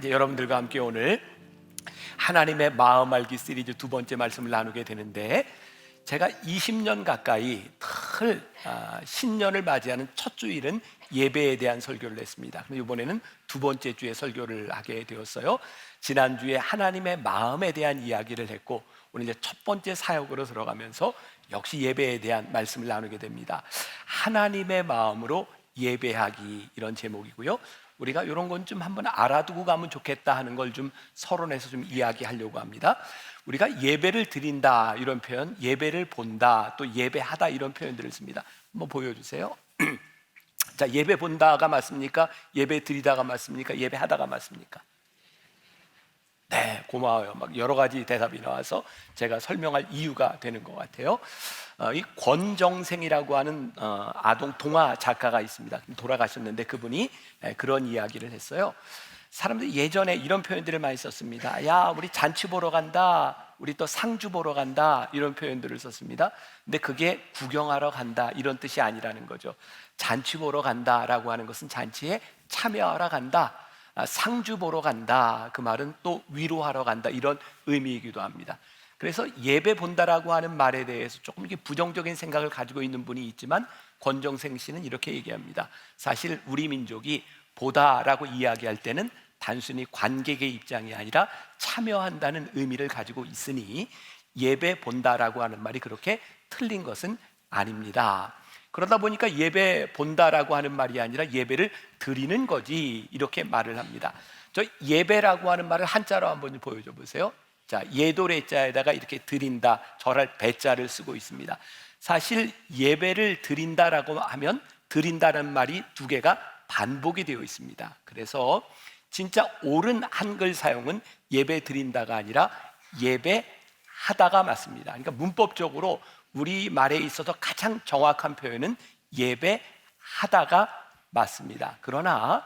이제 여러분들과 함께 오늘 하나님의 마음 알기 시리즈 두 번째 말씀을 나누게 되는데, 제가 20년 가까이 늘 신년을 맞이하는 첫 주일은 예배에 대한 설교를 했습니다. 그럼 이번에는 두 번째 주에 설교를 하게 되었어요. 지난주에 하나님의 마음에 대한 이야기를 했고, 오늘 이제 첫 번째 사역으로 들어가면서 역시 예배에 대한 말씀을 나누게 됩니다. 하나님의 마음으로 예배하기, 이런 제목이고요. 우리가 이런 건 좀 한번 알아두고 가면 좋겠다 하는 걸 좀 서론에서 좀 이야기하려고 합니다. 우리가 예배를 드린다 이런 표현, 예배를 본다, 또 예배하다 이런 표현들을 씁니다. 한번 보여주세요. 자, 예배 본다가 맞습니까? 예배 드리다가 맞습니까? 예배하다가 맞습니까? 네, 고마워요. 막 여러 가지 대답이 나와서 제가 설명할 이유가 되는 것 같아요. 이 권정생이라고 하는 아동 동화 작가가 있습니다. 돌아가셨는데 그분이 그런 이야기를 했어요. 사람들이 예전에 이런 표현들을 많이 썼습니다. 야, 우리 잔치 보러 간다, 우리 또 상주 보러 간다, 이런 표현들을 썼습니다. 근데 그게 구경하러 간다 이런 뜻이 아니라는 거죠. 잔치 보러 간다라고 하는 것은 잔치에 참여하러 간다, 상주 보러 간다, 그 말은 또 위로하러 간다, 이런 의미이기도 합니다. 그래서 예배 본다라고 하는 말에 대해서 조금 이렇게 부정적인 생각을 가지고 있는 분이 있지만, 권정생 씨는 이렇게 얘기합니다. 사실 우리 민족이 보다라고 이야기할 때는 단순히 관객의 입장이 아니라 참여한다는 의미를 가지고 있으니 예배 본다라고 하는 말이 그렇게 틀린 것은 아닙니다. 그러다 보니까 예배 본다라고 하는 말이 아니라 예배를 드리는 거지, 이렇게 말을 합니다. 저 예배라고 하는 말을 한자로 한번 보여줘 보세요. 자, 예도래자에다가 이렇게 드린다, 절할 배자를 쓰고 있습니다. 사실 예배를 드린다라고 하면 드린다는 말이 두 개가 반복이 되어 있습니다. 그래서 진짜 옳은 한글 사용은 예배 드린다가 아니라 예배하다가 맞습니다. 그러니까 문법적으로 우리 말에 있어서 가장 정확한 표현은 예배하다가 맞습니다. 그러나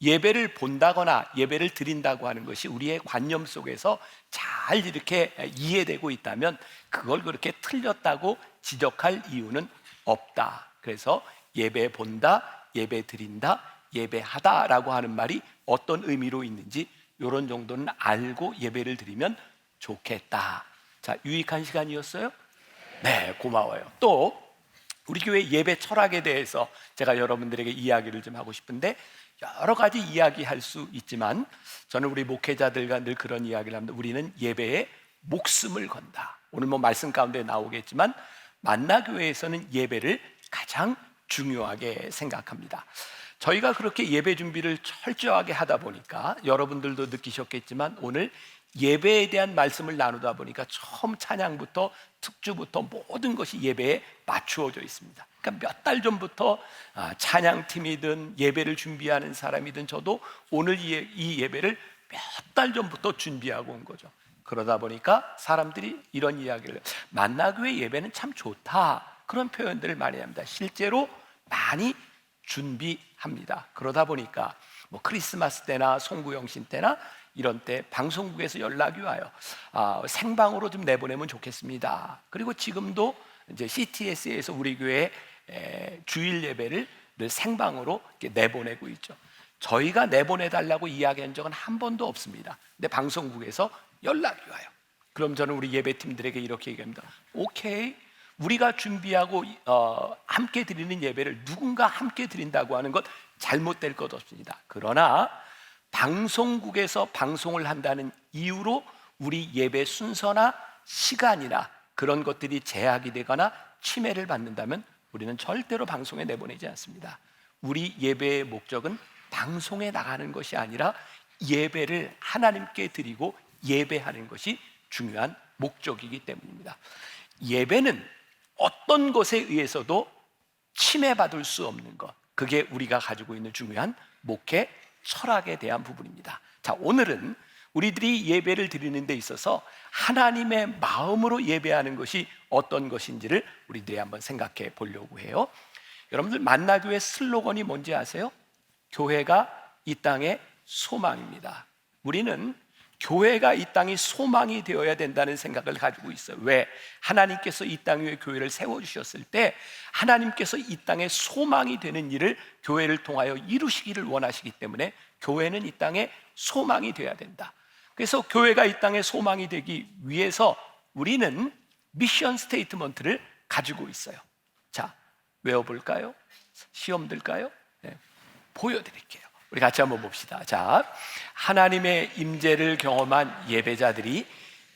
예배를 본다거나 예배를 드린다고 하는 것이 우리의 관념 속에서 잘 이렇게 이해되고 있다면 그걸 그렇게 틀렸다고 지적할 이유는 없다. 그래서 예배 본다, 예배 드린다, 예배하다라고 하는 말이 어떤 의미로 있는지 이런 정도는 알고 예배를 드리면 좋겠다. 자, 유익한 시간이었어요? 네, 고마워요. 또 우리 교회 예배 철학에 대해서 제가 여러분들에게 이야기를 좀 하고 싶은데, 여러 가지 이야기할 수 있지만 저는 우리 목회자들과 늘 그런 이야기를 합니다. 우리는 예배에 목숨을 건다. 오늘 뭐 말씀 가운데 나오겠지만 만나교회에서는 예배를 가장 중요하게 생각합니다. 저희가 그렇게 예배 준비를 철저하게 하다 보니까 여러분들도 느끼셨겠지만 오늘 예배에 대한 말씀을 나누다 보니까 처음 찬양부터 특주부터 모든 것이 예배에 맞추어져 있습니다. 그러니까 몇 달 전부터 찬양팀이든 예배를 준비하는 사람이든 저도 오늘 이 예배를 몇 달 전부터 준비하고 온 거죠. 그러다 보니까 사람들이 이런 이야기를, 만나교회 예배는 참 좋다, 그런 표현들을 많이 합니다. 실제로 많이 준비합니다. 그러다 보니까 뭐 크리스마스 때나 송구영신 때나 이런 때 방송국에서 연락이 와요. 생방으로 좀 내보내면 좋겠습니다. 그리고 지금도 이제 CTS에서 우리 교회 주일 예배를 늘 생방으로 이렇게 내보내고 있죠. 저희가 내보내달라고 이야기한 적은 한 번도 없습니다. 근데 방송국에서 연락이 와요. 그럼 저는 우리 예배팀들에게 이렇게 얘기합니다. 오케이, 우리가 준비하고 함께 드리는 예배를 누군가 함께 드린다고 하는 것 잘못될 것 없습니다. 그러나 방송국에서 방송을 한다는 이유로 우리 예배 순서나 시간이나 그런 것들이 제약이 되거나 침해를 받는다면 우리는 절대로 방송에 내보내지 않습니다. 우리 예배의 목적은 방송에 나가는 것이 아니라 예배를 하나님께 드리고 예배하는 것이 중요한 목적이기 때문입니다. 예배는 어떤 것에 의해서도 침해받을 수 없는 것, 그게 우리가 가지고 있는 중요한 목회 철학에 대한 부분입니다. 자, 오늘은 우리들이 예배를 드리는 데 있어서 하나님의 마음으로 예배하는 것이 어떤 것인지를 우리들이 한번 생각해 보려고 해요. 여러분들 만나교회 슬로건이 뭔지 아세요? 교회가 이 땅의 소망입니다. 우리는 교회가 이 땅이 소망이 되어야 된다는 생각을 가지고 있어요. 왜? 하나님께서 이 땅 위에 교회를 세워주셨을 때 하나님께서 이 땅에 소망이 되는 일을 교회를 통하여 이루시기를 원하시기 때문에 교회는 이 땅에 소망이 되어야 된다. 그래서 교회가 이 땅에 소망이 되기 위해서 우리는 미션 스테이트먼트를 가지고 있어요. 자, 외워볼까요? 시험 들까요? 네, 보여드릴게요. 우리 같이 한번 봅시다. 자, 하나님의 임재를 경험한 예배자들이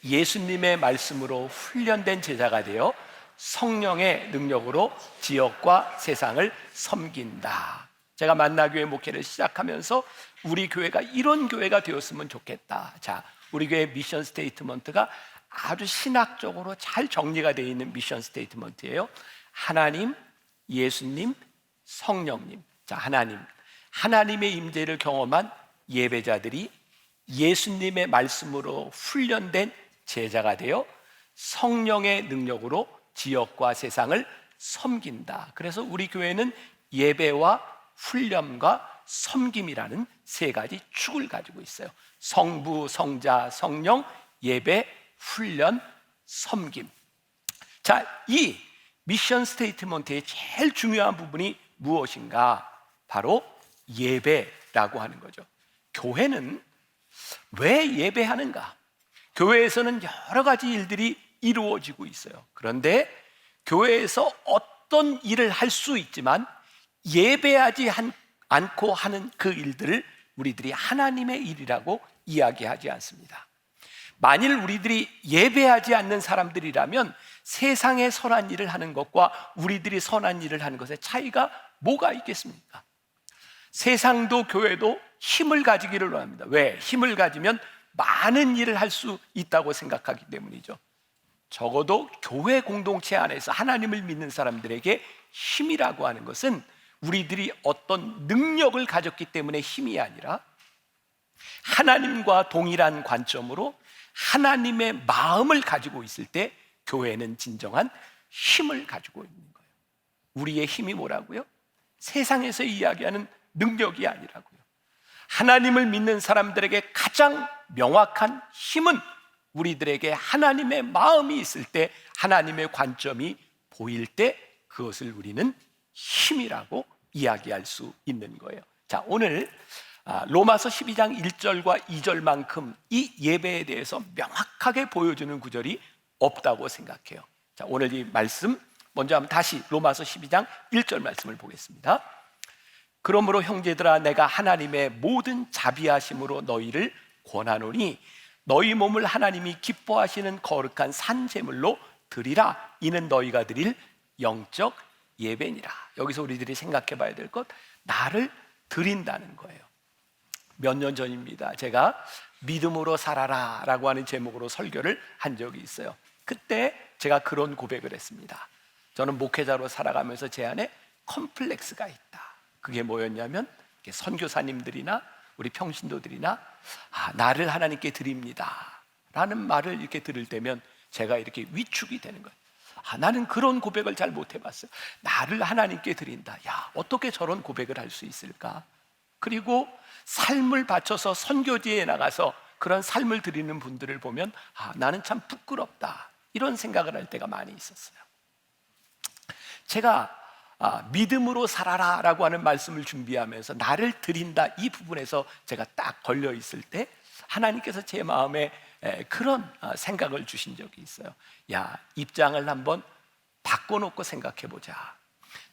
예수님의 말씀으로 훈련된 제자가 되어 성령의 능력으로 지역과 세상을 섬긴다. 제가 만나교회 목회를 시작하면서 우리 교회가 이런 교회가 되었으면 좋겠다. 자, 우리 교회 미션 스테이트먼트가 아주 신학적으로 잘 정리가 되어 있는 미션 스테이트먼트예요. 하나님, 예수님, 성령님. 자, 하나님의 임재를 경험한 예배자들이 예수님의 말씀으로 훈련된 제자가 되어 성령의 능력으로 지역과 세상을 섬긴다. 그래서 우리 교회는 예배와 훈련과 섬김이라는 세 가지 축을 가지고 있어요. 성부, 성자, 성령, 예배, 훈련, 섬김. 자, 이 미션 스테이트먼트의 제일 중요한 부분이 무엇인가? 바로 예배라고 하는 거죠. 교회는 왜 예배하는가? 교회에서는 여러 가지 일들이 이루어지고 있어요. 그런데 교회에서 어떤 일을 할 수 있지만 예배하지 않고 하는 그 일들을 우리들이 하나님의 일이라고 이야기하지 않습니다. 만일 우리들이 예배하지 않는 사람들이라면 세상에 선한 일을 하는 것과 우리들이 선한 일을 하는 것의 차이가 뭐가 있겠습니까? 세상도 교회도 힘을 가지기를 원합니다. 왜? 힘을 가지면 많은 일을 할 수 있다고 생각하기 때문이죠. 적어도 교회 공동체 안에서 하나님을 믿는 사람들에게 힘이라고 하는 것은 우리들이 어떤 능력을 가졌기 때문에 힘이 아니라 하나님과 동일한 관점으로 하나님의 마음을 가지고 있을 때 교회는 진정한 힘을 가지고 있는 거예요. 우리의 힘이 뭐라고요? 세상에서 이야기하는 능력이 아니라고요. 하나님을 믿는 사람들에게 가장 명확한 힘은 우리들에게 하나님의 마음이 있을 때, 하나님의 관점이 보일 때 그것을 우리는 힘이라고 이야기할 수 있는 거예요. 자, 오늘 로마서 12장 1절과 2절만큼 이 예배에 대해서 명확하게 보여주는 구절이 없다고 생각해요. 자, 오늘 이 말씀 먼저 한번 다시 로마서 12장 1절 말씀을 보겠습니다. 그러므로 형제들아, 내가 하나님의 모든 자비하심으로 너희를 권하노니 너희 몸을 하나님이 기뻐하시는 거룩한 산제물로 드리라. 이는 너희가 드릴 영적 예배니라. 여기서 우리들이 생각해 봐야 될 것, 나를 드린다는 거예요. 몇 년 전입니다. 제가 믿음으로 살아라 라고 하는 제목으로 설교를 한 적이 있어요. 그때 제가 그런 고백을 했습니다. 저는 목회자로 살아가면서 제 안에 컴플렉스가 있다. 그게 뭐였냐면 선교사님들이나 우리 평신도들이나 나를 하나님께 드립니다 라는 말을 이렇게 들을 때면 제가 이렇게 위축이 되는 거예요. 나는 그런 고백을 잘 못 해봤어요. 나를 하나님께 드린다. 야, 어떻게 저런 고백을 할 수 있을까? 그리고 삶을 바쳐서 선교지에 나가서 그런 삶을 드리는 분들을 보면 나는 참 부끄럽다, 이런 생각을 할 때가 많이 있었어요. 제가 믿음으로 살아라 라고 하는 말씀을 준비하면서 나를 드린다, 이 부분에서 제가 딱 걸려 있을 때 하나님께서 제 마음에 그런 생각을 주신 적이 있어요. 야, 입장을 한번 바꿔놓고 생각해 보자.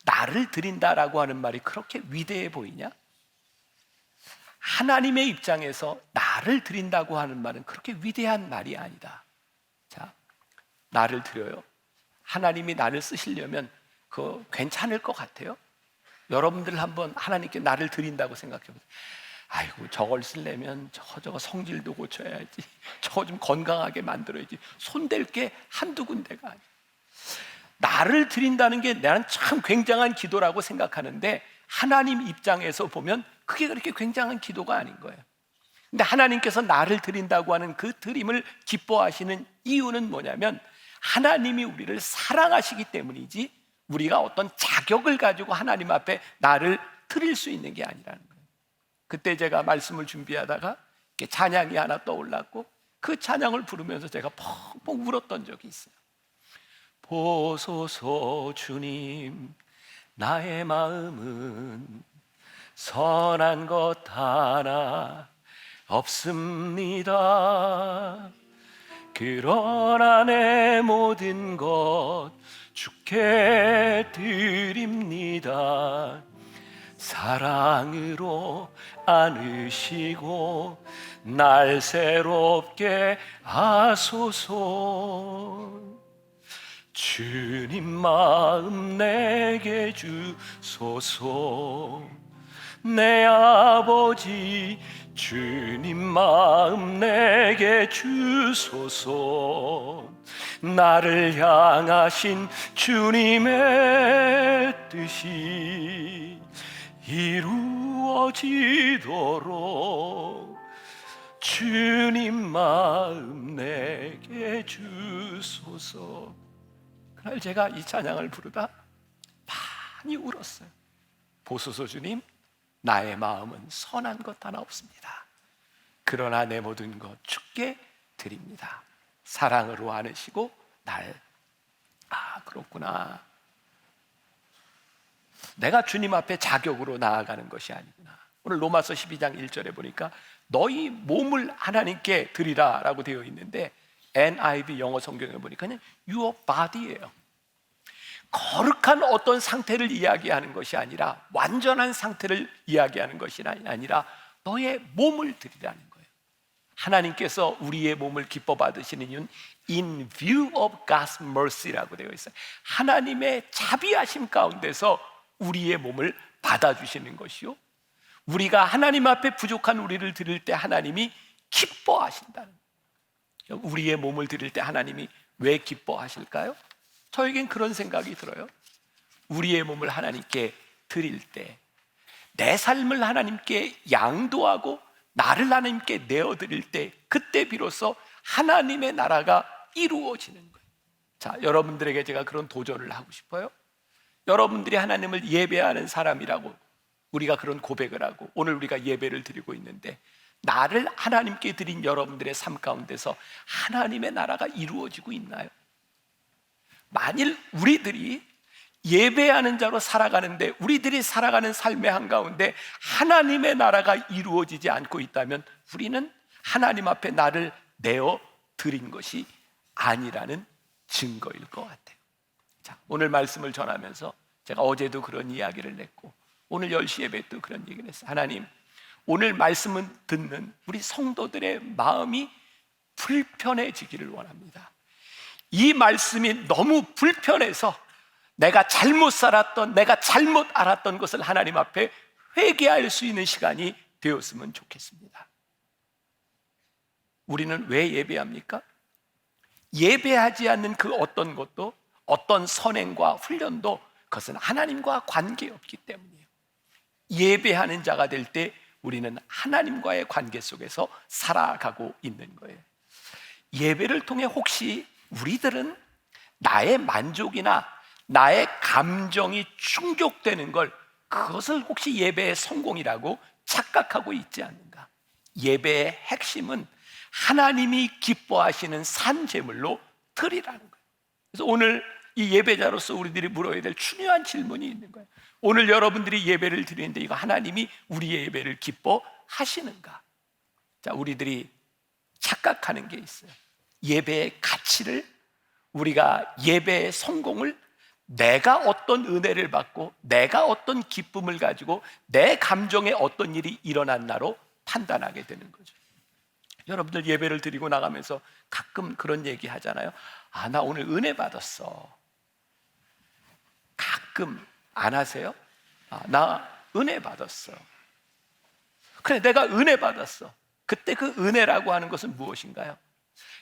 나를 드린다라고 하는 말이 그렇게 위대해 보이냐? 하나님의 입장에서 나를 드린다고 하는 말은 그렇게 위대한 말이 아니다. 자, 나를 드려요. 하나님이 나를 쓰시려면 그거 괜찮을 것 같아요? 여러분들 한번 하나님께 나를 드린다고 생각해 보세요. 아이고, 저걸 쓰려면 저거 성질도 고쳐야지, 저거 좀 건강하게 만들어야지, 손댈 게 한두 군데가 아니야. 나를 드린다는 게 나는 참 굉장한 기도라고 생각하는데 하나님 입장에서 보면 그게 그렇게 굉장한 기도가 아닌 거예요. 근데 하나님께서 나를 드린다고 하는 그 드림을 기뻐하시는 이유는 뭐냐면 하나님이 우리를 사랑하시기 때문이지 우리가 어떤 자격을 가지고 하나님 앞에 나를 드릴 수 있는 게 아니라는 거예요. 그때 제가 말씀을 준비하다가 찬양이 하나 떠올랐고 그 찬양을 부르면서 제가 펑펑 울었던 적이 있어요. 보소서 주님, 나의 마음은 선한 것 하나 없습니다. 그러나 내 모든 것 주께 드립니다. 사랑으로 안으시고 날 새롭게 하소서. 주님 마음 내게 주소서. 내 아버지 주님 마음 내게 주소서. 나를 향하신 주님의 뜻이 이루어지도록 주님 마음 내게 주소서. 그날 제가 이 찬양을 부르다 많이 울었어요. 보소서 주님, 나의 마음은 선한 것 하나 없습니다. 그러나 내 모든 것 주께 드립니다. 사랑으로 안으시고 날. 그렇구나. 내가 주님 앞에 자격으로 나아가는 것이 아니구나. 오늘 로마서 12장 1절에 보니까 너희 몸을 하나님께 드리라 라고 되어 있는데, NIV 영어 성경에 보니까 your body예요. 거룩한 어떤 상태를 이야기하는 것이 아니라, 완전한 상태를 이야기하는 것이 아니라 너의 몸을 드리라는 거예요. 하나님께서 우리의 몸을 기뻐 받으시는 이유는 in view of God's mercy라고 되어 있어요. 하나님의 자비하심 가운데서 우리의 몸을 받아주시는 것이요, 우리가 하나님 앞에 부족한 우리를 드릴 때 하나님이 기뻐하신다는 거예요. 우리의 몸을 드릴 때 하나님이 왜 기뻐하실까요? 저에겐 그런 생각이 들어요. 우리의 몸을 하나님께 드릴 때, 내 삶을 하나님께 양도하고 나를 하나님께 내어드릴 때, 그때 비로소 하나님의 나라가 이루어지는 거예요. 자, 여러분들에게 제가 그런 도전을 하고 싶어요. 여러분들이 하나님을 예배하는 사람이라고 우리가 그런 고백을 하고 오늘 우리가 예배를 드리고 있는데, 나를 하나님께 드린 여러분들의 삶 가운데서 하나님의 나라가 이루어지고 있나요? 만일 우리들이 예배하는 자로 살아가는데, 우리들이 살아가는 삶의 한가운데 하나님의 나라가 이루어지지 않고 있다면 우리는 하나님 앞에 나를 내어 드린 것이 아니라는 증거일 것 같아요. 자, 오늘 말씀을 전하면서 제가 어제도 그런 이야기를 냈고 오늘 10시 예배 때 그런 얘기를 했어요. 하나님, 오늘 말씀을 듣는 우리 성도들의 마음이 불편해지기를 원합니다. 이 말씀이 너무 불편해서 내가 잘못 살았던, 내가 잘못 알았던 것을 하나님 앞에 회개할 수 있는 시간이 되었으면 좋겠습니다. 우리는 왜 예배합니까? 예배하지 않는 그 어떤 것도, 어떤 선행과 훈련도, 그것은 하나님과 관계없기 때문이에요. 예배하는 자가 될 때 우리는 하나님과의 관계 속에서 살아가고 있는 거예요. 예배를 통해 혹시 우리들은 나의 만족이나 나의 감정이 충족되는 걸, 그것을 혹시 예배의 성공이라고 착각하고 있지 않는가? 예배의 핵심은 하나님이 기뻐하시는 산 제물로 드리라는 거예요. 그래서 오늘 이 예배자로서 우리들이 물어야 될 중요한 질문이 있는 거예요. 오늘 여러분들이 예배를 드리는데 이거 하나님이 우리의 예배를 기뻐하시는가? 자, 우리들이 착각하는 게 있어요. 예배의 가치를, 우리가 예배의 성공을 내가 어떤 은혜를 받고 내가 어떤 기쁨을 가지고 내 감정에 어떤 일이 일어났나로 판단하게 되는 거죠. 여러분들 예배를 드리고 나가면서 가끔 그런 얘기 하잖아요. 나 오늘 은혜 받았어. 가끔 안 하세요? 나 은혜 받았어. 그래, 내가 은혜 받았어. 그때 그 은혜라고 하는 것은 무엇인가요?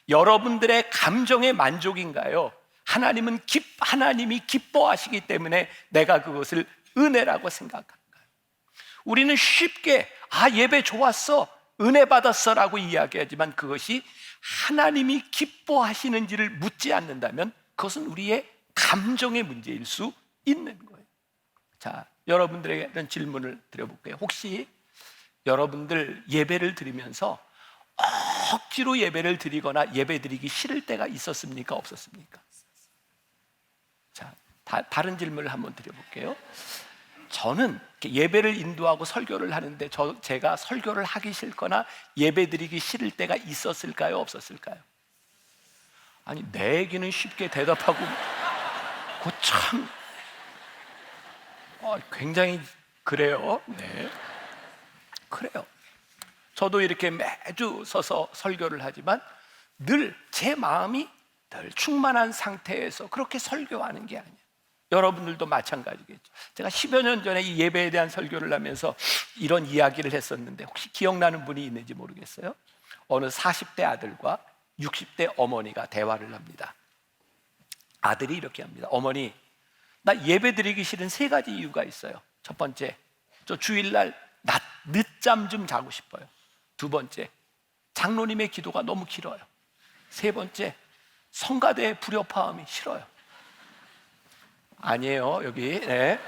여러분들의 감정의 만족인가요? 하나님이 기뻐하시기 때문에 내가 그것을 은혜라고 생각한가요? 우리는 쉽게 예배 좋았어, 은혜 받았어 라고 이야기하지만, 그것이 하나님이 기뻐하시는지를 묻지 않는다면 그것은 우리의 감정의 문제일 수 있는 거예요. 자, 여러분들에게 이런 질문을 드려볼게요. 혹시 여러분들 예배를 드리면서 억지로 예배를 드리거나 예배 드리기 싫을 때가 있었습니까? 없었습니까? 자, 다른 질문을 한번 드려볼게요. 저는 예배를 인도하고 설교를 하는데 제가 설교를 하기 싫거나 예배 드리기 싫을 때가 있었을까요? 없었을까요? 아니, 내 얘기는 쉽게 대답하고 그 참 굉장히 그래요. 네, 그래요. 저도 이렇게 매주 서서 설교를 하지만 늘 제 마음이 늘 충만한 상태에서 그렇게 설교하는 게 아니에요. 여러분들도 마찬가지겠죠. 제가 10여 년 전에 이 예배에 대한 설교를 하면서 이런 이야기를 했었는데 혹시 기억나는 분이 있는지 모르겠어요. 어느 40대 아들과 60대 어머니가 대화를 합니다. 아들이 이렇게 합니다. 어머니, 나 예배 드리기 싫은 3가지 이유가 있어요. 첫 번째, 저 주일날 늦잠 좀 자고 싶어요. 두 번째, 장로님의 기도가 너무 길어요. 세 번째, 성가대의 불협화음이 싫어요. 아니에요, 여기. 네.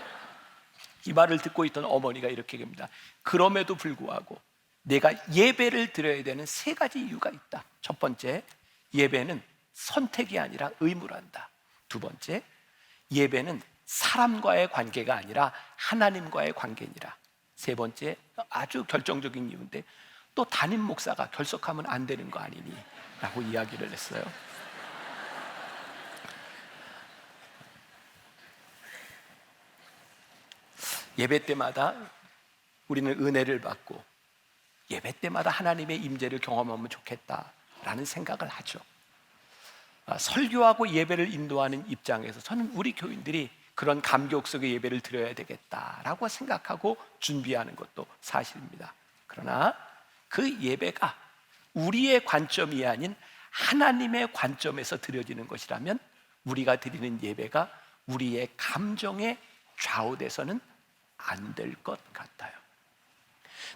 이 말을 듣고 있던 어머니가 이렇게 얘기합니다. 그럼에도 불구하고 내가 예배를 드려야 되는 3가지 이유가 있다. 첫 번째, 예배는 선택이 아니라 의무란다. 두 번째, 예배는 사람과의 관계가 아니라 하나님과의 관계니라. 세 번째, 아주 결정적인 이유인데 또 담임 목사가 결석하면 안 되는 거 아니니? 라고 이야기를 했어요. 예배 때마다 우리는 은혜를 받고 예배 때마다 하나님의 임재를 경험하면 좋겠다라는 생각을 하죠. 설교하고 예배를 인도하는 입장에서 저는 우리 교인들이 그런 감격 속의 예배를 드려야 되겠다라고 생각하고 준비하는 것도 사실입니다. 그러나 그 예배가 우리의 관점이 아닌 하나님의 관점에서 드려지는 것이라면 우리가 드리는 예배가 우리의 감정에 좌우돼서는 안 될 것 같아요.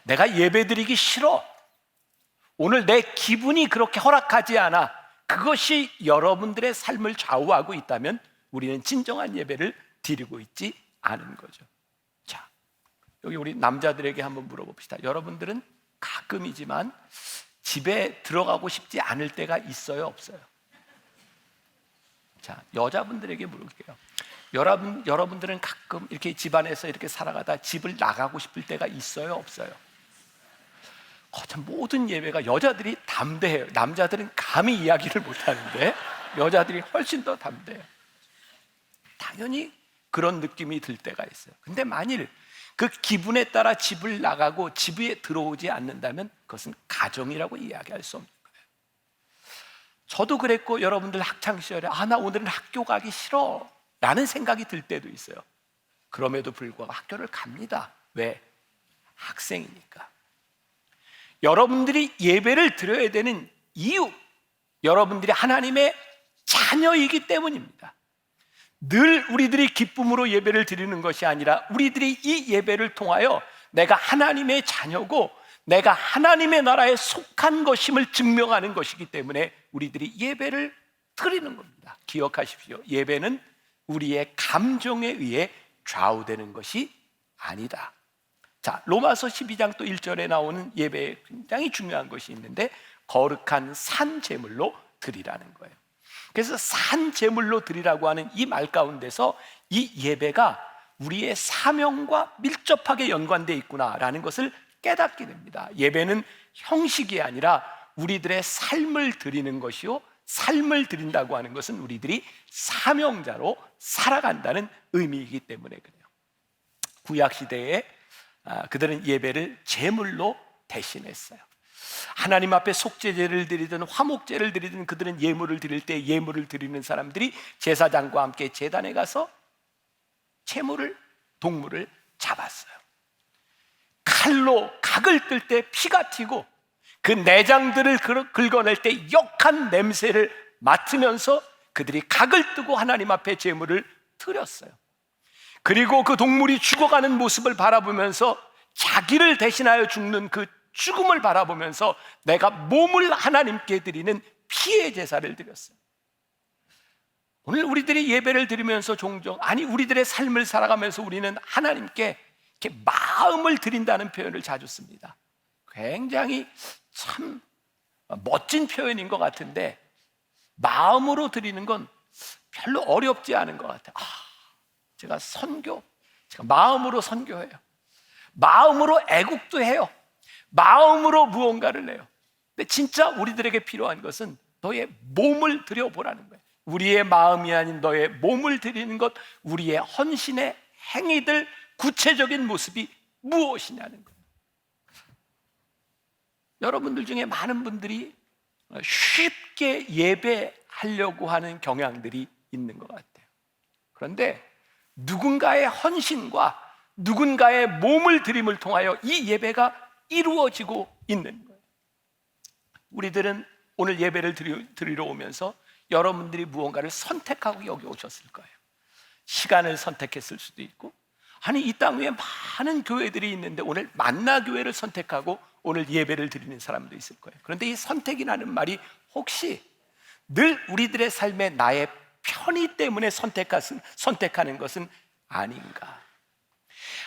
내가 예배 드리기 싫어, 오늘 내 기분이 그렇게 허락하지 않아, 그것이 여러분들의 삶을 좌우하고 있다면 우리는 진정한 예배를 드리고 있지 않은 거죠. 자, 여기 우리 남자들에게 한번 물어봅시다. 여러분들은 가끔이지만 집에 들어가고 싶지 않을 때가 있어요, 없어요? 자, 여자분들에게 물어볼게요. 여러분들은 가끔 이렇게 집안에서 이렇게 살아가다 집을 나가고 싶을 때가 있어요, 없어요? 참 모든 예배가 여자들이 담대해요. 남자들은 감히 이야기를 못하는데 여자들이 훨씬 더 담대해요. 당연히 그런 느낌이 들 때가 있어요. 근데 만일 그 기분에 따라 집을 나가고 집에 들어오지 않는다면 그것은 가정이라고 이야기할 수 없는 거예요. 저도 그랬고 여러분들 학창시절에 나 오늘은 학교 가기 싫어 라는 생각이 들 때도 있어요. 그럼에도 불구하고 학교를 갑니다. 왜? 학생이니까. 여러분들이 예배를 드려야 되는 이유, 여러분들이 하나님의 자녀이기 때문입니다. 늘 우리들이 기쁨으로 예배를 드리는 것이 아니라 우리들이 이 예배를 통하여 내가 하나님의 자녀고 내가 하나님의 나라에 속한 것임을 증명하는 것이기 때문에 우리들이 예배를 드리는 겁니다. 기억하십시오. 예배는 우리의 감정에 의해 좌우되는 것이 아니다. 자, 로마서 12장 또 1절에 나오는 예배에 굉장히 중요한 것이 있는데 거룩한 산 제물로 드리라는 거예요. 그래서 산 제물로 드리라고 하는 이 말 가운데서 이 예배가 우리의 사명과 밀접하게 연관되어 있구나라는 것을 깨닫게 됩니다. 예배는 형식이 아니라 우리들의 삶을 드리는 것이요, 삶을 드린다고 하는 것은 우리들이 사명자로 살아간다는 의미이기 때문에 그래요. 구약시대에 그들은 예배를 제물로 대신했어요. 하나님 앞에 속죄제를 드리든 화목제를 드리든 그들은 예물을 드릴 때 예물을 드리는 사람들이 제사장과 함께 제단에 가서 제물을, 동물을 잡았어요. 칼로 각을 뜰 때 피가 튀고 그 내장들을 긁어낼 때 역한 냄새를 맡으면서 그들이 각을 뜨고 하나님 앞에 제물을 드렸어요. 그리고 그 동물이 죽어가는 모습을 바라보면서 자기를 대신하여 죽는 그 죽음을 바라보면서 내가 몸을 하나님께 드리는 피의 제사를 드렸어요. 오늘 우리들이 예배를 드리면서 종종, 우리들의 삶을 살아가면서 우리는 하나님께 이렇게 마음을 드린다는 표현을 자주 씁니다. 굉장히 참 멋진 표현인 것 같은데 마음으로 드리는 건 별로 어렵지 않은 것 같아요. 제가 선교, 제가 마음으로 선교해요. 마음으로 애국도 해요. 마음으로 무언가를 내요. 근데 진짜 우리들에게 필요한 것은 너의 몸을 들여보라는 거예요. 우리의 마음이 아닌 너의 몸을 드리는 것, 우리의 헌신의 행위들, 구체적인 모습이 무엇이냐는 거예요. 여러분들 중에 많은 분들이 쉽게 예배하려고 하는 경향들이 있는 것 같아요. 그런데 누군가의 헌신과 누군가의 몸을 들임을 통하여 이 예배가 이루어지고 있는 거예요. 우리들은 오늘 예배를 드리러 오면서 여러분들이 무언가를 선택하고 여기 오셨을 거예요. 시간을 선택했을 수도 있고, 아니 이 땅 위에 많은 교회들이 있는데 오늘 만나교회를 선택하고 오늘 예배를 드리는 사람도 있을 거예요. 그런데 이 선택이라는 말이 혹시 늘 우리들의 삶에 나의 편의 때문에 선택하는 것은 아닌가?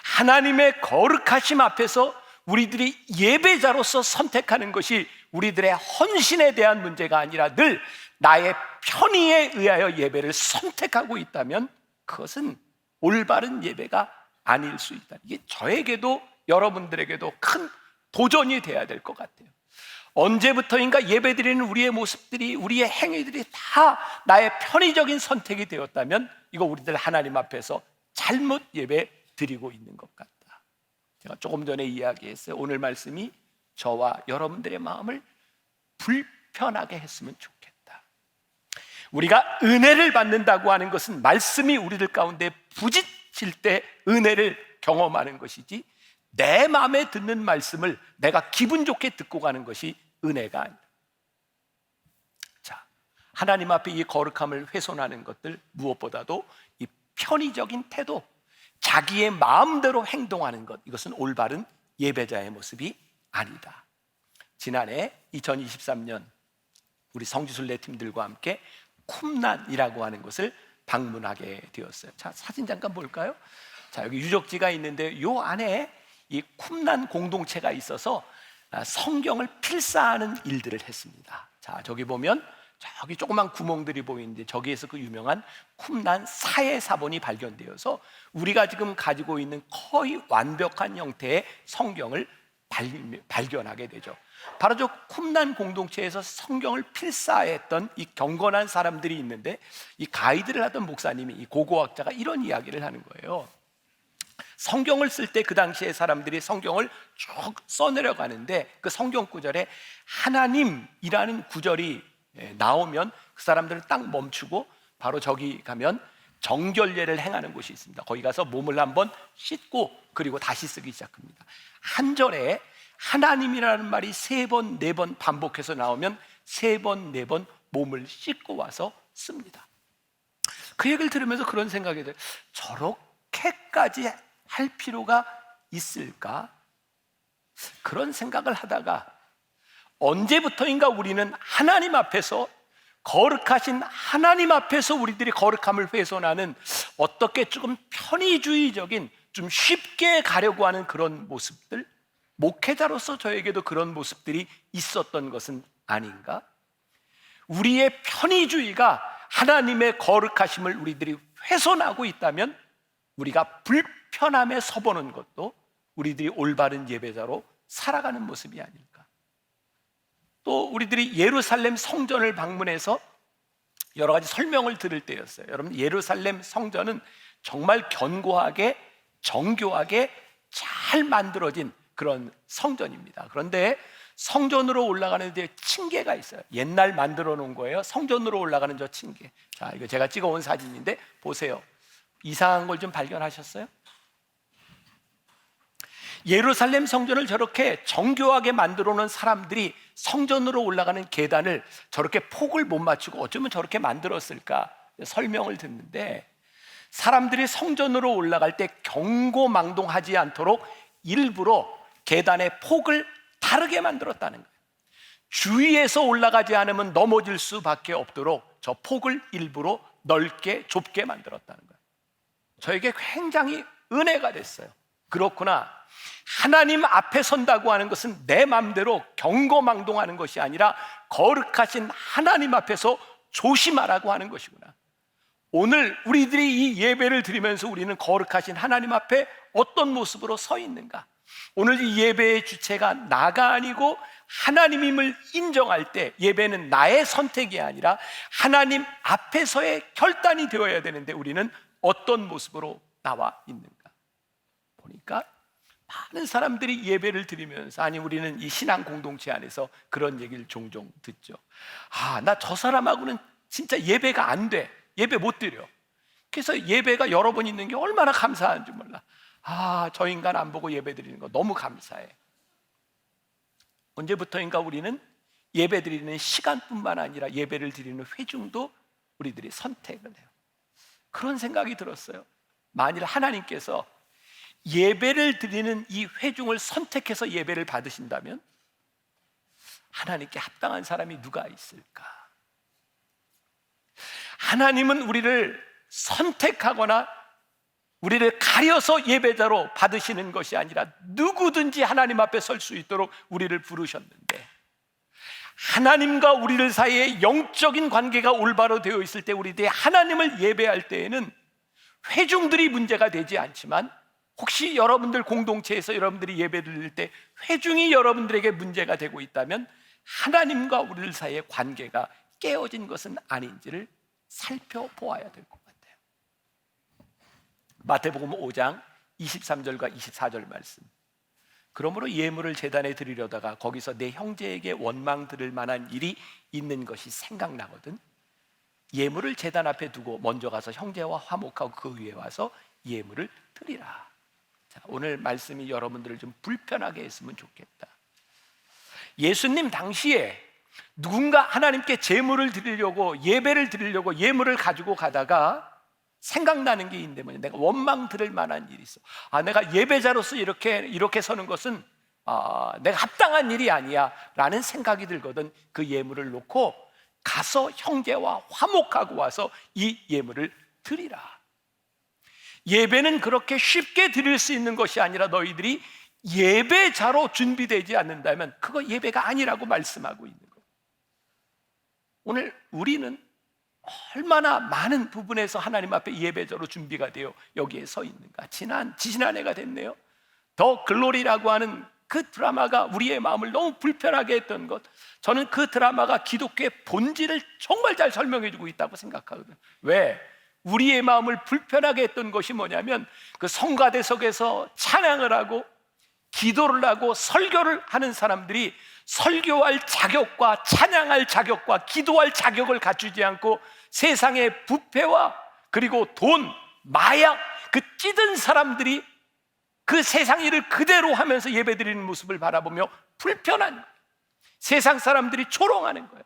하나님의 거룩하심 앞에서 우리들이 예배자로서 선택하는 것이 우리들의 헌신에 대한 문제가 아니라 늘 나의 편의에 의하여 예배를 선택하고 있다면 그것은 올바른 예배가 아닐 수 있다. 이게 저에게도 여러분들에게도 큰 도전이 돼야 될 것 같아요. 언제부터인가 예배드리는 우리의 모습들이, 우리의 행위들이 다 나의 편의적인 선택이 되었다면 이거 우리들 하나님 앞에서 잘못 예배 드리고 있는 것 같다. 제가 조금 전에 이야기했어요. 오늘 말씀이 저와 여러분들의 마음을 불편하게 했으면 좋겠다. 우리가 은혜를 받는다고 하는 것은 말씀이 우리들 가운데 부딪힐 때 은혜를 경험하는 것이지, 내 마음에 듣는 말씀을 내가 기분 좋게 듣고 가는 것이 은혜가 아니다. 자, 하나님 앞에 이 거룩함을 훼손하는 것들, 무엇보다도 이 편의적인 태도, 자기의 마음대로 행동하는 것, 이것은 올바른 예배자의 모습이 아니다. 지난해 2023년 우리 성지순례 팀들과 함께 쿰란이라고 하는 곳을 방문하게 되었어요. 자, 사진 잠깐 볼까요? 자, 여기 유적지가 있는데 요 안에 이 쿰란 공동체가 있어서 성경을 필사하는 일들을 했습니다. 자, 저기 보면 저기 조그만 구멍들이 보이는데 저기에서 그 유명한 쿰란 사해 사본이 발견되어서 우리가 지금 가지고 있는 거의 완벽한 형태의 성경을 발견하게 되죠. 바로 저 쿰란 공동체에서 성경을 필사했던 이 경건한 사람들이 있는데, 이 가이드를 하던 목사님이, 이 고고학자가 이런 이야기를 하는 거예요. 성경을 쓸 때 그 당시에 사람들이 성경을 쭉 써내려가는데 그 성경 구절에 하나님이라는 구절이 나오면 그 사람들은 딱 멈추고 바로 저기 가면 정결례를 행하는 곳이 있습니다. 거기 가서 몸을 한번 씻고 그리고 다시 쓰기 시작합니다. 한 절에 하나님이라는 말이 3번, 4번 반복해서 나오면 3번, 4번 몸을 씻고 와서 씁니다. 그 얘기를 들으면서 그런 생각이 들어요. 저렇게까지 할 필요가 있을까? 그런 생각을 하다가 언제부터인가 우리는 하나님 앞에서, 거룩하신 하나님 앞에서 우리들이 거룩함을 훼손하는 어떻게 조금 편의주의적인, 좀 쉽게 가려고 하는 그런 모습들, 목회자로서 저에게도 그런 모습들이 있었던 것은 아닌가? 우리의 편의주의가 하나님의 거룩하심을 우리들이 훼손하고 있다면 우리가 불편함에 서보는 것도 우리들이 올바른 예배자로 살아가는 모습이 아닐까? 또 우리들이 예루살렘 성전을 방문해서 여러 가지 설명을 들을 때였어요. 여러분, 예루살렘 성전은 정말 견고하게 정교하게 잘 만들어진 그런 성전입니다. 그런데 성전으로 올라가는 데 층계가 있어요. 옛날 만들어 놓은 거예요. 성전으로 올라가는 저 층계. 자, 이거 제가 찍어 온 사진인데 보세요. 이상한 걸 좀 발견하셨어요? 예루살렘 성전을 저렇게 정교하게 만들어 놓은 사람들이 성전으로 올라가는 계단을 저렇게 폭을 못 맞추고 어쩌면 저렇게 만들었을까 설명을 듣는데, 사람들이 성전으로 올라갈 때 경고망동하지 않도록 일부러 계단의 폭을 다르게 만들었다는 거예요. 주위에서 올라가지 않으면 넘어질 수밖에 없도록 저 폭을 일부러 넓게 좁게 만들었다는 거예요. 저에게 굉장히 은혜가 됐어요. 그렇구나, 하나님 앞에 선다고 하는 것은 내 마음대로 경거망동하는 것이 아니라 거룩하신 하나님 앞에서 조심하라고 하는 것이구나. 오늘 우리들이 이 예배를 드리면서 우리는 거룩하신 하나님 앞에 어떤 모습으로 서 있는가? 오늘 이 예배의 주체가 나가 아니고 하나님임을 인정할 때 예배는 나의 선택이 아니라 하나님 앞에서의 결단이 되어야 되는데 우리는 어떤 모습으로 나와 있는가? 보니까 많은 사람들이 예배를 드리면서, 아니 우리는 이 신앙 공동체 안에서 그런 얘기를 종종 듣죠. 나 저 사람하고는 진짜 예배가 안 돼. 예배 못 드려. 그래서 예배가 여러 번 있는 게 얼마나 감사한지 몰라. 저 인간 안 보고 예배 드리는 거 너무 감사해. 언제부터인가 우리는 예배 드리는 시간뿐만 아니라 예배를 드리는 회중도 우리들이 선택을 해요. 그런 생각이 들었어요. 만일 하나님께서 예배를 드리는 이 회중을 선택해서 예배를 받으신다면 하나님께 합당한 사람이 누가 있을까? 하나님은 우리를 선택하거나 우리를 가려서 예배자로 받으시는 것이 아니라 누구든지 하나님 앞에 설 수 있도록 우리를 부르셨는데, 하나님과 우리들 사이에 영적인 관계가 올바로 되어 있을 때 우리들이 하나님을 예배할 때에는 회중들이 문제가 되지 않지만, 혹시 여러분들 공동체에서 여러분들이 예배를 드릴 때 회중이 여러분들에게 문제가 되고 있다면 하나님과 우리들 사이의 관계가 깨어진 것은 아닌지를 살펴보아야 될 것 같아요. 마태복음 5장 23절과 24절 말씀. 그러므로 예물을 제단에 드리려다가 거기서 내 형제에게 원망 들을 만한 일이 있는 것이 생각나거든 예물을 제단 앞에 두고 먼저 가서 형제와 화목하고 그 위에 와서 예물을 드리라. 자, 오늘 말씀이 여러분들을 좀 불편하게 했으면 좋겠다. 예수님 당시에 누군가 하나님께 제물을 드리려고, 예배를 드리려고 예물을 가지고 가다가 생각나는 게 있는데 뭐냐, 내가 원망 들을 만한 일이 있어. 내가 예배자로서 이렇게 서는 것은 내가 합당한 일이 아니야 라는 생각이 들거든 그 예물을 놓고 가서 형제와 화목하고 와서 이 예물을 드리라. 예배는 그렇게 쉽게 드릴 수 있는 것이 아니라 너희들이 예배자로 준비되지 않는다면 그거 예배가 아니라고 말씀하고 있는 거예요. 오늘 우리는 얼마나 많은 부분에서 하나님 앞에 예배자로 준비가 되어 여기에 서 있는가. 지지난해가 됐네요. 더 글로리라고 하는 그 드라마가 우리의 마음을 너무 불편하게 했던 것, 저는 그 드라마가 기독교의 본질을 정말 잘 설명해 주고 있다고 생각하거든요. 왜? 우리의 마음을 불편하게 했던 것이 뭐냐면 그 성가대석에서 찬양을 하고 기도를 하고 설교를 하는 사람들이 설교할 자격과 찬양할 자격과 기도할 자격을 갖추지 않고 세상의 부패와 그리고 돈, 마약, 그 찌든 사람들이 그 세상 일을 그대로 하면서 예배드리는 모습을 바라보며 불편한, 세상 사람들이 조롱하는 거예요.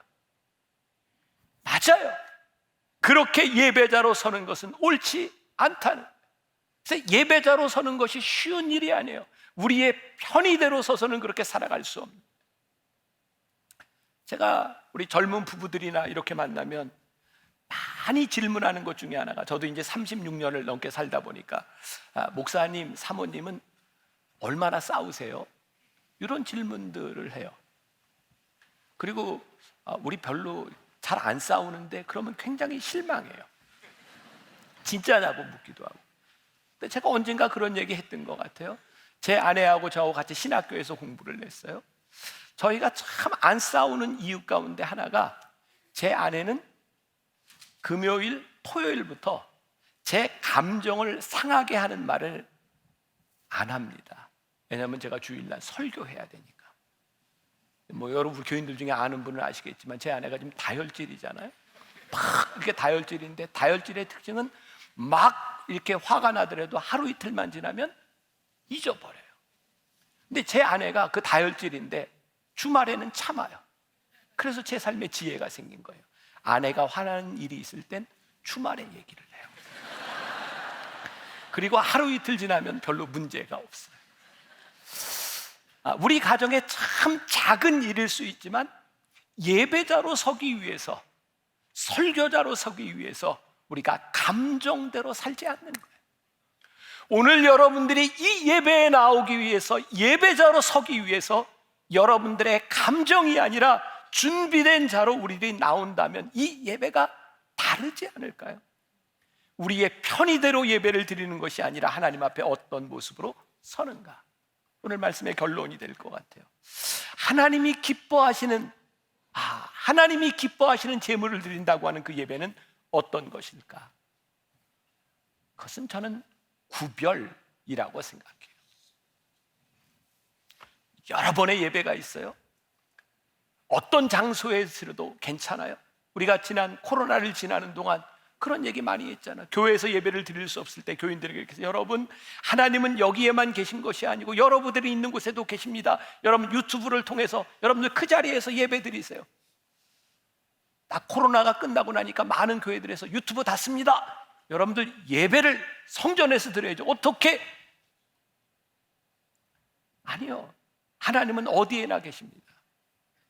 맞아요. 그렇게 예배자로 서는 것은 옳지 않다는 거예요. 그래서 예배자로 서는 것이 쉬운 일이 아니에요. 우리의 편의대로 서서는 그렇게 살아갈 수 없는. 제가 우리 젊은 부부들이나 이렇게 만나면 많이 질문하는 것 중에 하나가, 저도 이제 36년을 넘게 살다 보니까 목사님, 사모님은 얼마나 싸우세요? 이런 질문들을 해요. 그리고 우리 별로 잘 안 싸우는데 그러면 굉장히 실망해요. 진짜냐고 묻기도 하고. 근데 제가 언젠가 그런 얘기 했던 것 같아요. 제 아내하고 저하고 같이 신학교에서 공부를 했어요. 저희가 참 안 싸우는 이유 가운데 하나가, 제 아내는 금요일, 토요일부터 제 감정을 상하게 하는 말을 안 합니다. 왜냐하면 제가 주일날 설교해야 되니까. 여러분 교인들 중에 아는 분은 아시겠지만 제 아내가 좀 다혈질이잖아요. 막 이렇게 다혈질인데, 다혈질의 특징은 막 이렇게 화가 나더라도 하루 이틀만 지나면 잊어버려요. 근데 제 아내가 그 다혈질인데 주말에는 참아요. 그래서 제 삶에 지혜가 생긴 거예요. 아내가 화나는 일이 있을 땐 주말에 얘기를 해요. 그리고 하루 이틀 지나면 별로 문제가 없어요. 우리 가정에 참 작은 일일 수 있지만 예배자로 서기 위해서, 설교자로 서기 위해서 우리가 감정대로 살지 않는 거예요. 오늘 여러분들이 이 예배에 나오기 위해서, 예배자로 서기 위해서 여러분들의 감정이 아니라 준비된 자로 우리들이 나온다면 이 예배가 다르지 않을까요? 우리의 편의대로 예배를 드리는 것이 아니라 하나님 앞에 어떤 모습으로 서는가? 오늘 말씀의 결론이 될 것 같아요. 하나님이 기뻐하시는 제물을 드린다고 하는 그 예배는 어떤 것일까? 그것은 저는 구별이라고 생각해요. 여러 번의 예배가 있어요. 어떤 장소에서도 괜찮아요. 우리가 지난 코로나를 지나는 동안 그런 얘기 많이 했잖아. 교회에서 예배를 드릴 수 없을 때 교인들에게 이렇게 해서, 여러분, 하나님은 여기에만 계신 것이 아니고 여러분들이 있는 곳에도 계십니다. 여러분 유튜브를 통해서 여러분들 그 자리에서 예배 드리세요. 딱 코로나가 끝나고 나니까 많은 교회들에서 유튜브 닫습니다. 여러분들 예배를 성전에서 드려야죠. 어떻게? 아니요. 하나님은 어디에나 계십니다.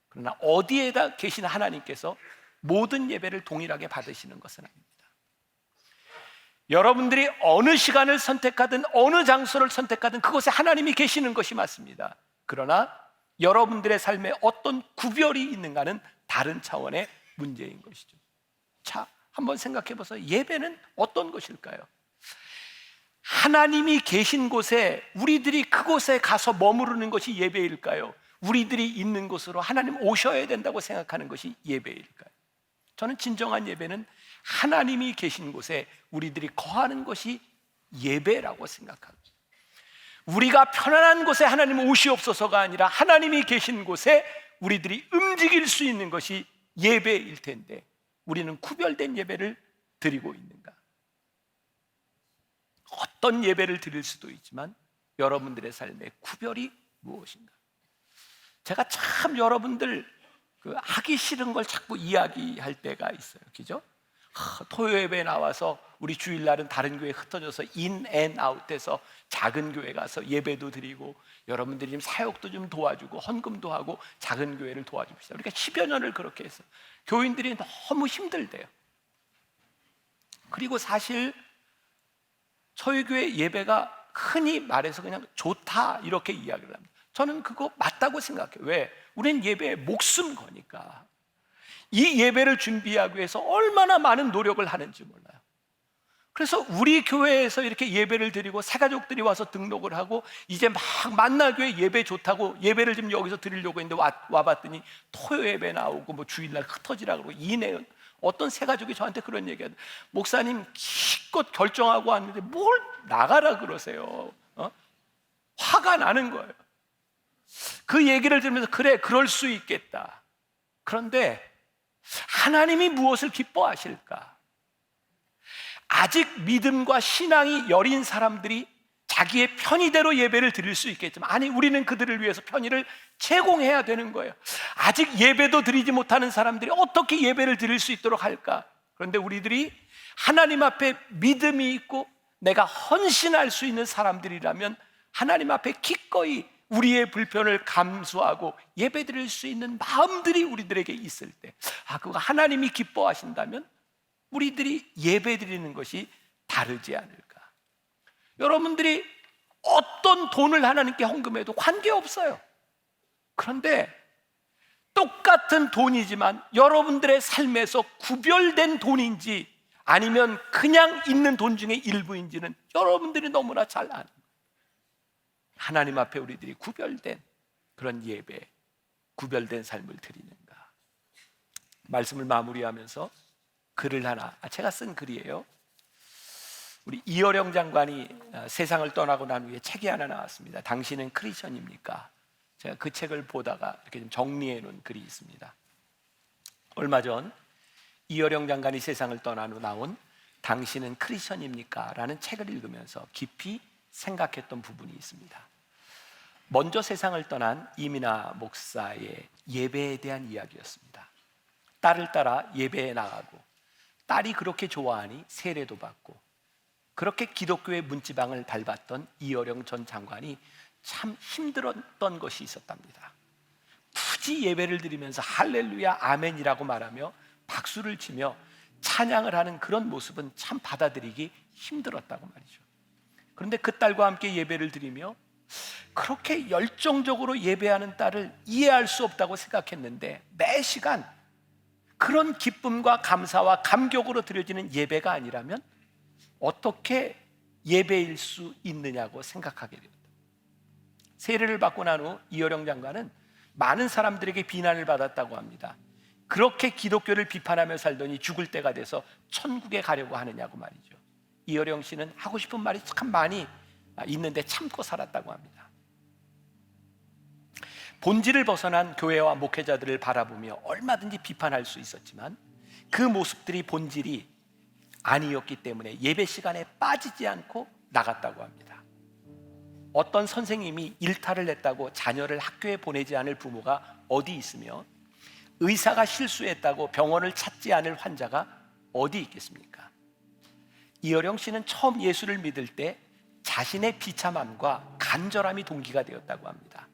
그러나 어디에다 계신 하나님께서 모든 예배를 동일하게 받으시는 것은 아닙니다. 여러분들이 어느 시간을 선택하든 어느 장소를 선택하든 그곳에 하나님이 계시는 것이 맞습니다. 그러나 여러분들의 삶에 어떤 구별이 있는가는 다른 차원의 문제인 것이죠. 자, 한번 생각해 보세요. 예배는 어떤 것일까요? 하나님이 계신 곳에 우리들이 그곳에 가서 머무르는 것이 예배일까요? 우리들이 있는 곳으로 하나님 오셔야 된다고 생각하는 것이 예배일까요? 저는 진정한 예배는 하나님이 계신 곳에 우리들이 거하는 것이 예배라고 생각합니다. 우리가 편안한 곳에 하나님 오시옵소서가 아니라 하나님이 계신 곳에 우리들이 움직일 수 있는 것이 예배일 텐데, 우리는 구별된 예배를 드리고 있는가? 어떤 예배를 드릴 수도 있지만 여러분들의 삶의 구별이 무엇인가? 제가 참 여러분들 하기 싫은 걸 자꾸 이야기할 때가 있어요. 그죠? 토요 예배에 나와서 우리 주일날은 다른 교회에 흩어져서 인 앤 아웃해서 작은 교회 가서 예배도 드리고 여러분들이 좀 사역도 좀 도와주고 헌금도 하고 작은 교회를 도와줍시다. 우리가 10여 년을 그렇게 해서 교인들이 너무 힘들대요. 그리고 사실 저희 교회 예배가 흔히 말해서 그냥 좋다 이렇게 이야기를 합니다. 저는 그거 맞다고 생각해요. 왜? 우린 예배에 목숨 거니까. 이 예배를 준비하기 위해서 얼마나 많은 노력을 하는지 몰라요. 그래서 우리 교회에서 이렇게 예배를 드리고 새가족들이 와서 등록을 하고 이제 막 만나교회 예배 좋다고 예배를 좀 여기서 드리려고 했는데 와봤더니 토요 예배 나오고 뭐 주일날 흩어지라 그러고 이내은 어떤 새가족이 저한테 그런 얘기하더라고요. 목사님 기껏 결정하고 왔는데 뭘 나가라 그러세요. 화가 나는 거예요. 그 얘기를 들으면서 그래, 그럴 수 있겠다. 그런데 하나님이 무엇을 기뻐하실까? 아직 믿음과 신앙이 여린 사람들이 자기의 편의대로 예배를 드릴 수 있겠지만, 아니, 우리는 그들을 위해서 편의를 제공해야 되는 거예요. 아직 예배도 드리지 못하는 사람들이 어떻게 예배를 드릴 수 있도록 할까? 그런데 우리들이 하나님 앞에 믿음이 있고 내가 헌신할 수 있는 사람들이라면 하나님 앞에 기꺼이 우리의 불편을 감수하고 예배드릴 수 있는 마음들이 우리들에게 있을 때, 그거 하나님이 기뻐하신다면 우리들이 예배드리는 것이 다르지 않을까? 여러분들이 어떤 돈을 하나님께 헌금해도 관계없어요. 그런데 똑같은 돈이지만 여러분들의 삶에서 구별된 돈인지 아니면 그냥 있는 돈 중에 일부인지는 여러분들이 너무나 잘 아는 거예요. 하나님 앞에 우리들이 구별된 그런 예배, 구별된 삶을 드리는가? 말씀을 마무리하면서 글을 하나, 제가 쓴 글이에요. 우리 이어령 장관이 세상을 떠나고 난 후에 책이 하나 나왔습니다. 당신은 크리스천입니까? 제가 그 책을 보다가 이렇게 좀 정리해 놓은 글이 있습니다. 얼마 전 이어령 장관이 세상을 떠난 후 나온 당신은 크리스천입니까? 라는 책을 읽으면서 깊이 생각했던 부분이 있습니다. 먼저 세상을 떠난 이민아 목사의 예배에 대한 이야기였습니다. 딸을 따라 예배에 나가고 딸이 그렇게 좋아하니 세례도 받고 그렇게 기독교의 문지방을 밟았던 이어령 전 장관이 참 힘들었던 것이 있었답니다. 굳이 예배를 드리면서 할렐루야 아멘이라고 말하며 박수를 치며 찬양을 하는 그런 모습은 참 받아들이기 힘들었다고 말이죠. 그런데 그 딸과 함께 예배를 드리며 그렇게 열정적으로 예배하는 딸을 이해할 수 없다고 생각했는데, 매 시간 그런 기쁨과 감사와 감격으로 드려지는 예배가 아니라면 어떻게 예배일 수 있느냐고 생각하게 됩니다. 세례를 받고 난 후 이어령 장관은 많은 사람들에게 비난을 받았다고 합니다. 그렇게 기독교를 비판하며 살더니 죽을 때가 돼서 천국에 가려고 하느냐고 말이죠. 이어령 씨는 하고 싶은 말이 참 많이 있는데 참고 살았다고 합니다. 본질을 벗어난 교회와 목회자들을 바라보며 얼마든지 비판할 수 있었지만 그 모습들이 본질이 아니었기 때문에 예배 시간에 빠지지 않고 나갔다고 합니다. 어떤 선생님이 일탈을 냈다고 자녀를 학교에 보내지 않을 부모가 어디 있으며 의사가 실수했다고 병원을 찾지 않을 환자가 어디 있겠습니까? 이어령 씨는 처음 예수를 믿을 때 자신의 비참함과 간절함이 동기가 되었다고 합니다.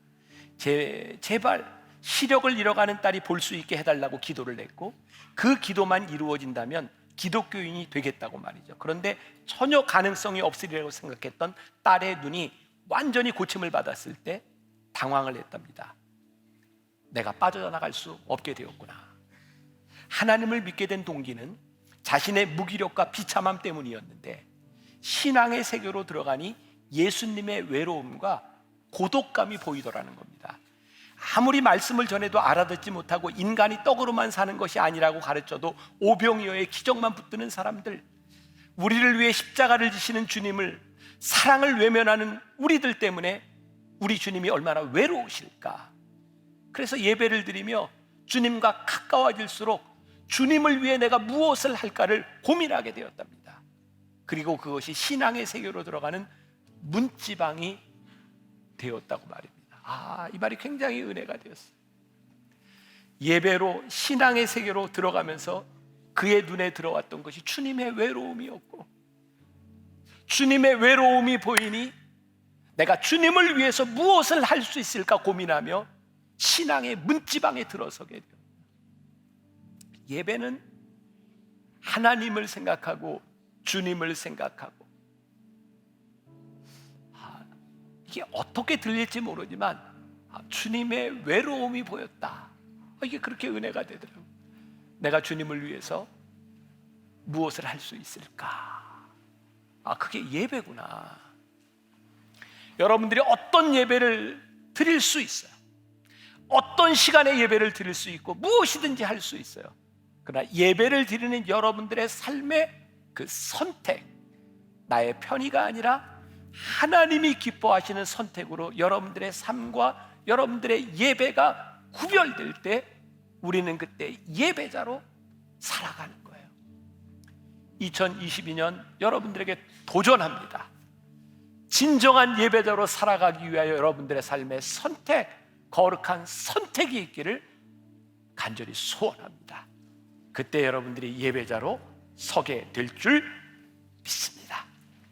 제발 시력을 잃어가는 딸이 볼 수 있게 해달라고 기도를 했고 그 기도만 이루어진다면 기독교인이 되겠다고 말이죠. 그런데 전혀 가능성이 없으리라고 생각했던 딸의 눈이 완전히 고침을 받았을 때 당황을 했답니다. 내가 빠져나갈 수 없게 되었구나. 하나님을 믿게 된 동기는 자신의 무기력과 비참함 때문이었는데 신앙의 세계로 들어가니 예수님의 외로움과 고독감이 보이더라는 겁니다. 아무리 말씀을 전해도 알아듣지 못하고 인간이 떡으로만 사는 것이 아니라고 가르쳐도 오병이어의 기적만 붙드는 사람들, 우리를 위해 십자가를 지시는 주님을, 사랑을 외면하는 우리들 때문에 우리 주님이 얼마나 외로우실까. 그래서 예배를 드리며 주님과 가까워질수록 주님을 위해 내가 무엇을 할까를 고민하게 되었답니다. 그리고 그것이 신앙의 세계로 들어가는 문지방이 되었다고 말입니다. 이 말이 굉장히 은혜가 되었어요. 예배로 신앙의 세계로 들어가면서 그의 눈에 들어왔던 것이 주님의 외로움이었고, 주님의 외로움이 보이니 내가 주님을 위해서 무엇을 할 수 있을까 고민하며 신앙의 문지방에 들어서게 돼요. 예배는 하나님을 생각하고 주님을 생각하고, 이게 어떻게 들릴지 모르지만 주님의 외로움이 보였다. 이게 그렇게 은혜가 되더라고요. 내가 주님을 위해서 무엇을 할 수 있을까? 그게 예배구나. 여러분들이 어떤 예배를 드릴 수 있어요. 어떤 시간에 예배를 드릴 수 있고 무엇이든지 할 수 있어요. 그러나 예배를 드리는 여러분들의 삶의 그 선택, 나의 편의가 아니라 하나님이 기뻐하시는 선택으로 여러분들의 삶과 여러분들의 예배가 구별될 때 우리는 그때 예배자로 살아가는 거예요. 2022년 여러분들에게 도전합니다. 진정한 예배자로 살아가기 위하여 여러분들의 삶에 선택, 거룩한 선택이 있기를 간절히 소원합니다. 그때 여러분들이 예배자로 서게 될 줄 믿습니다.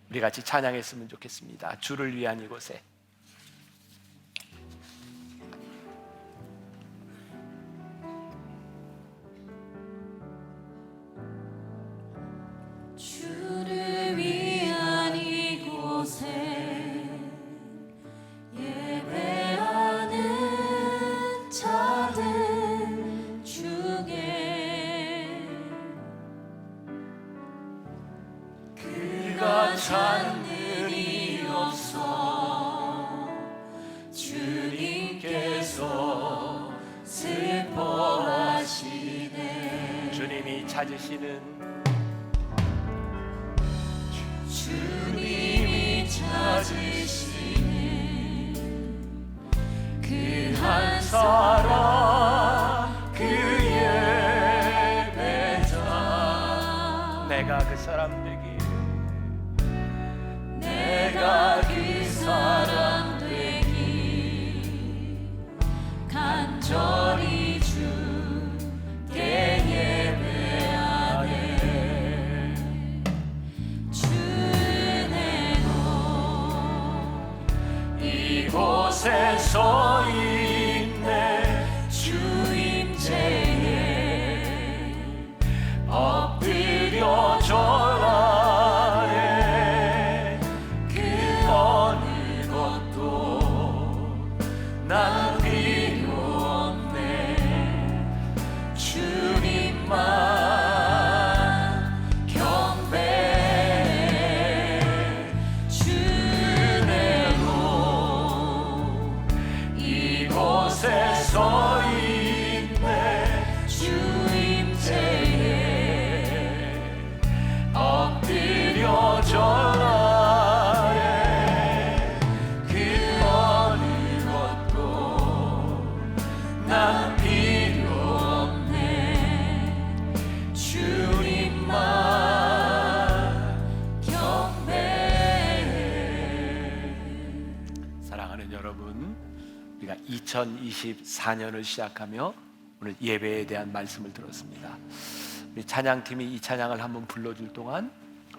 우리 같이 찬양했으면 좋겠습니다. 주를 위한 이곳에. 주를 위한 이곳에 예배하는 자들 주께 그가 찾는 이 없어 주님께서 슬퍼하시네. 주님이 찾으시는, 주님이 찾으시는 그 한 사람, 그 예배자. 내가 그 사람 되기, 내가 그 사람 되기 간절히 주께 예배하네. 주네 너 이곳에 서 있네. 주임제에 엎드려 절하네. 그 어느 것도 난 필요 없네. 2024년을 시작하며 오늘 예배에 대한 말씀을 들었습니다. 우리 찬양팀이 이 찬양을 한번 불러줄 동안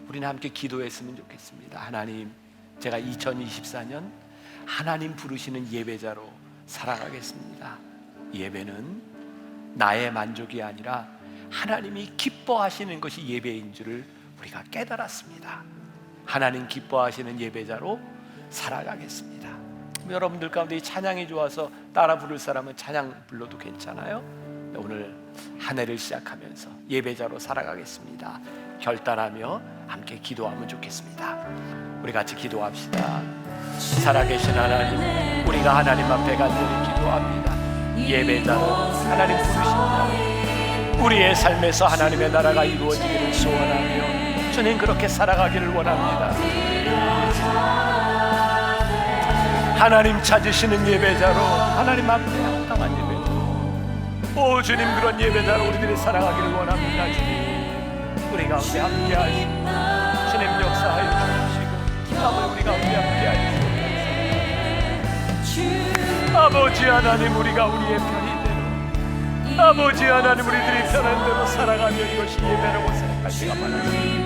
우리는 함께 기도했으면 좋겠습니다. 하나님, 제가 2024년 하나님 부르시는 예배자로 살아가겠습니다. 예배는 나의 만족이 아니라 하나님이 기뻐하시는 것이 예배인 줄을 우리가 깨달았습니다. 하나님 기뻐하시는 예배자로 살아가겠습니다. 여러분들 가운데 이 찬양이 좋아서 따라 부를 사람은 찬양 불러도 괜찮아요. 오늘 한 해를 시작하면서 예배자로 살아가겠습니다. 결단하며 함께 기도하면 좋겠습니다. 우리 같이 기도합시다. 살아계신 하나님, 우리가 하나님 앞에 간절히 기도합니다. 예배자로 하나님 부르신다. 우리의 삶에서 하나님의 나라가 이루어지기를 소원하며 주님 그렇게 살아가기를 원합니다. 하나님 찾으시는 예배자로, 하나님 앞에 합당한 예배자로, 오 주님, 그런 예배자로 우리들이 살아가기를 원합니다. 주님, 우리 가운데 함께 하시고 주님 역사하여 주시고 아버지, 우리 가운데 함께 하시고 아버지 하나님, 우리가 우리의 편의대로, 아버지 하나님, 우리들이 편한 대로 살아가며 이것이 예배라고 생각할 때가 많았습니다.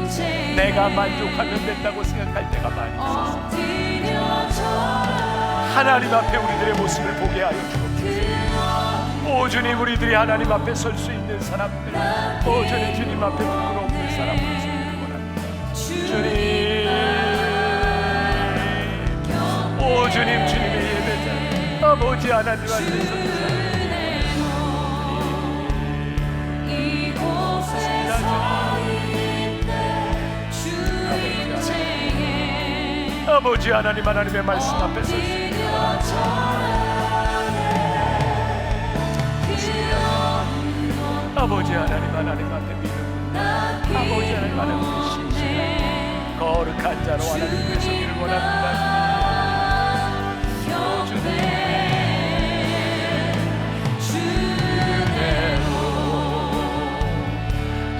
내가 만족하면 된다고 생각할 때가 많이 있었습니다. 하나님 앞에 우리들의 모습을 보게 하여 주옵소서. 오 주님, 우리들이 하나님 앞에 설 수 있는 사람들, 오 주님, 주님 앞에 부끄러움 없는 사람으로 서기를 원합니다. 주님, 오 주님, 주님의 예배자 아버지 하나님 앞에 서기를 아버지 하나님, 하나님의 말씀 앞에 설 수 있는 아버지 하나님, 하나님 앞에 믿음, 아버지 하나님, 하나님의 신실한 거룩한 자로 하나님께 서기를 원합니다. 주님,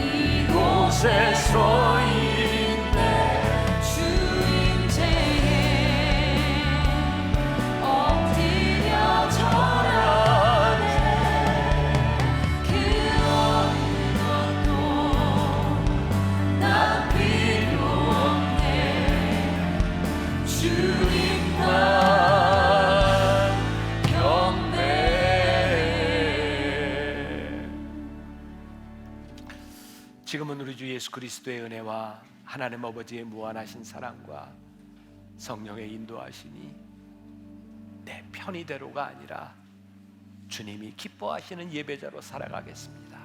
이곳에 서 있네 주님 제에 엎드려 절하네. 그 어느 것도 난 필요 없네. 주님만 지금은 우리 주 예수 그리스도의 은혜와 하나님 아버지의 무한하신 사랑과 성령의 인도하심이 내 편의대로가 아니라 주님이 기뻐하시는 예배자로 살아가겠습니다.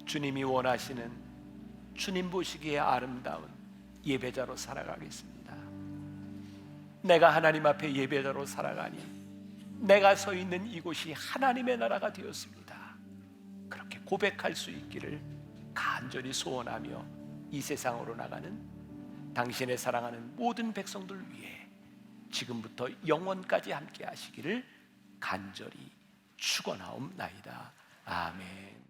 주님이 원하시는, 주님 보시기에 아름다운 예배자로 살아가겠습니다. 내가 하나님 앞에 예배자로 살아가니 내가 서 있는 이곳이 하나님의 나라가 되었습니다. 그렇게 고백할 수 있기를 간절히 소원하며 이 세상으로 나가는 당신의 사랑하는 모든 백성들 위해 지금부터 영원까지 함께 하시기를 간절히 축원하옵나이다. 아멘.